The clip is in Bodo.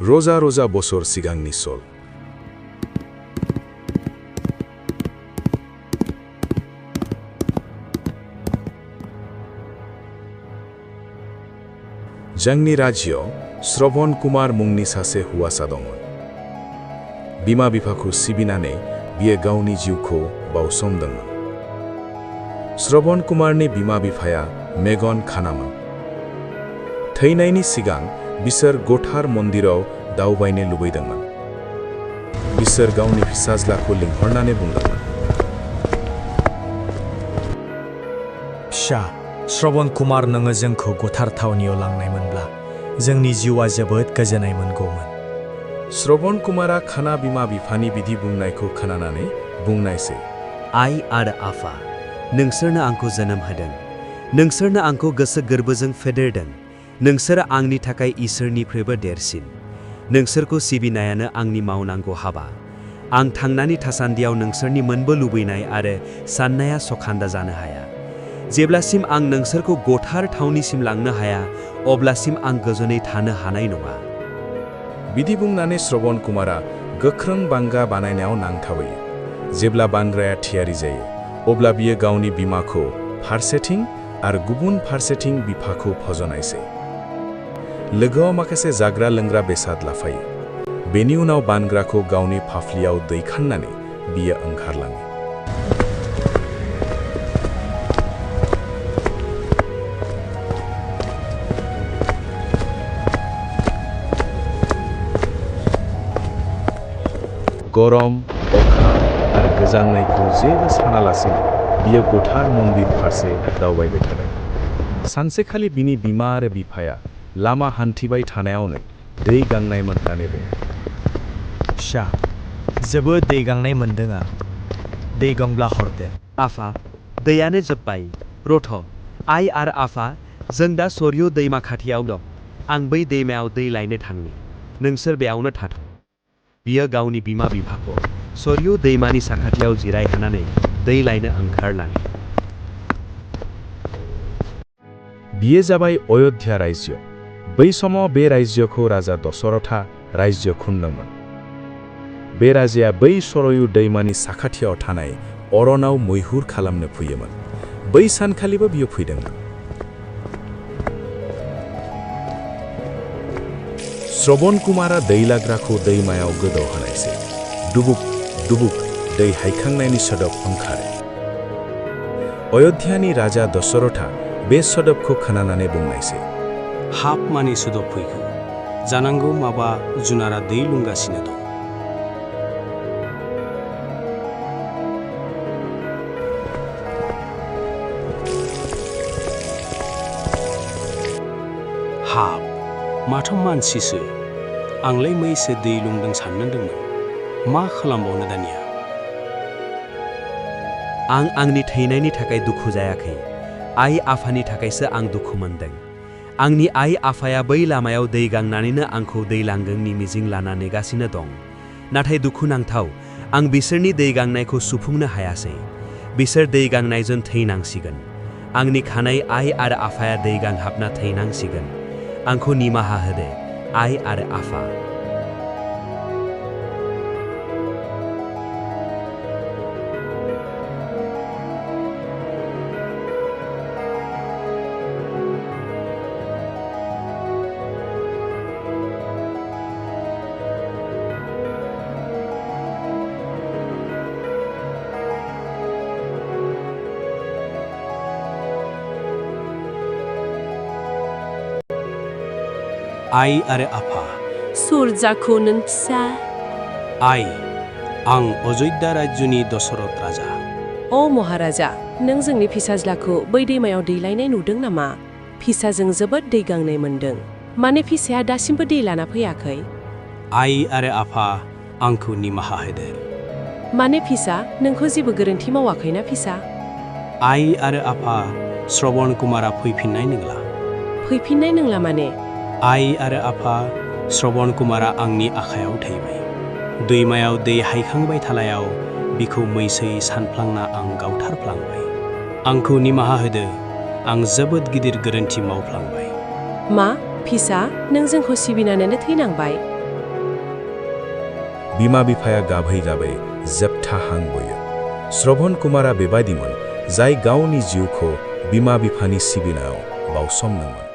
रोजा रोजा बोसोर सिगांनि सल। जोंनि राज्योआव श्रवण कुमार मुंनि सासे हौवासा दंमोन। बिमा बिफाखौ सिबिनानै बियो गावनि जिउखौ बावसोमदोंमोन। श्रवण कुमारनि बिमा बिफाया मेगन खानामोन। थैनायनि सिगां बिसोर गोथार मन्दिराव दावबायनो लुबैदोंमोन। बिसोर गावनि फिसाज्लाखौ लिंहरनानै बुंदोंमोन, फिसा श्रवण कुमार, नोङो जोंखौ गोथार थावनियाव लांनायमोनब्ला जोंनि जिउआ जोबोद गोजोननाय मोनगौमोन। श्रवण कुमारा खाना बिमा बिफानि बिदि बुंनायखौ खोनानानै बुंनायसै, आइ आरो आफा, नोंसोरनो आंखौ जोनोम होदों। नोंसोरनो आंखौ गोसो गोरबोजों फेदेरदों। नोंसोरो आंनि थाखाय इसोरनिफ्रायबो देरसिन। नोंसोरखौ सिबिनायानो आंनि मावनांगौ हाबा। आं थांनानै थासान्दियाव नोंसोरनि मोनबो लुबैनाय आरो साननाया सखान्दा जानो हाया। जेब्लासिम आं नोंसोरखौ गोथार थावनिसिम लांनो हाया, अब्लासिम आं गोजोनै थानो हानाय नङा। बिदि बुंनानै श्रवण कुमारा गोख्रों बांगा बानायनायाव नांथाबोयो। जेब्ला बानग्राया थियारि जायो, अब्ला बियो गावनि बिमाखौ फारसेथिं आरो गुबुन फारसेथिं बिफाखौ फज'नायसै। लोगोआव माखासे जाग्रा लोंग्रा बेसाद लाफायो। बेनि उनाव बानग्राखौ गावनि फाफ्लियाव दैखांनानै बियो ओंखारलाङो। गरम, अखा आरो गोजांनायखौ जेबो सानालासिनो बियो गोथार मन्दिर फारसे दावबायबाय थादों। सानसेखालि बिनि बिमा आरो बिफाया लामा हान्थिबाय थानायावनो दै गांनाय मोननानै बुङो, फिसा, जोबोद दै गांनाय मोनदों आं। दै गांब्ला हरदो। आफा, दैयानो जोब्बाय। रथ', आइ आरो आफा, जों दा सरयू दैमा खाथियाव दं। आं बै दैमायाव दै लायनो थांनि। नोंसोर बेयावनो थाथ'। बियो गावनि बिमा बिफाखौ सरयू दैमानि साखाथियाव जिरायहोनानै दै लायनो ओंखारलाङो। बियो जाबाय अयोध्या रायजो। बै समाव बे रायजोखौ राजा दशरथा रायजो खुंदोंमोन। बे राजाया बै सरयू दैमानि साखाथियाव थानाय अरनाव मैहुर खालामनो फैयोमोन। बै सानखालिबो बियो फैदोंमोन। श्रवण कुमारा दै लाग्राखौ दैमायाव गोदौहोनायसै। दुबुक दुबुक दै हायखांनायनि सोदोब ओंखारो। अयोध्यानि राजा दशरथा बे सोदोबखौ खोनानानै बुंनायसै, हाब मानि सोदोब फैखो? जानांगौ माबा जुनारा दै लोंगासिनो दं। हाब, माथो मानसिसो। आंलाय मैसो दै लोंदों सानदोंमोन। मा खालामबावनो दानिया? आं आंनि थैनायनि थाखाय दुखु जायाखै। आइ आफानि थाखायसो आं दुखु मोनदों। आंनि आइ आफाया बै लामायाव दै गांनानैनो आंखौ दै लांगोननि मिजिं लाना नेगासिनो दं। नाथाय दुखुनांथाव, आं बिसोरनि दै गांनायखौ सुफुंनो हायासै। बिसोर दै गांनायजों थैनांसिगोन। आंनि खानाय आइ आरो आफाया दै गांहाबना थैनांसिगोन। आंखौ निमाहा होदो, आइ आरो आफा। आइ आरो आफा। सुरजाखौ नों फिसा। आइ, आं अयोध्या राज्योनि दशरथ राजा। अ महाराजा, नों जोंनि फिसाज्लाखौ बै दैमायाव दै लायनाय नुदों नामा? फिसाजों जोबोद दै गांनाय मोनदों। माने फिसाया दासिमबो दै लाना फैयाखै? आइ आरो आफा, आंखौ निमाहा होदो। माने फिसा, नोंखौ जेबो गोरोन्थि मावाखैना फिसा? आइ आरो आफा, श्रवण कुमारा फैफिननाय नंला। फैफिननाय नंला माने? आइ आरो आफा, श्रवण कुमारा आंनि आखायाव थैबाय। दैमायाव दै हायखांबाय थानायाव बिखौ मैसोयै सानफ्लांना आं गावथारफ्लांबाय। आंखौ निमाहा होदो। आं जोबोद गिदिर गोरोन्थि मावफ्लांबाय। मा फिसा, नों जोंखौ सिबिनानैनो थैनांबाय? बिमा बिफाया गाबै गाबै जोबथा हां बोयो। श्रवण कुमारा बेबायदिमोन जाय गावनि जिउखौ बिमा बिफानि सिबिनायाव बावसोमदोंमोन।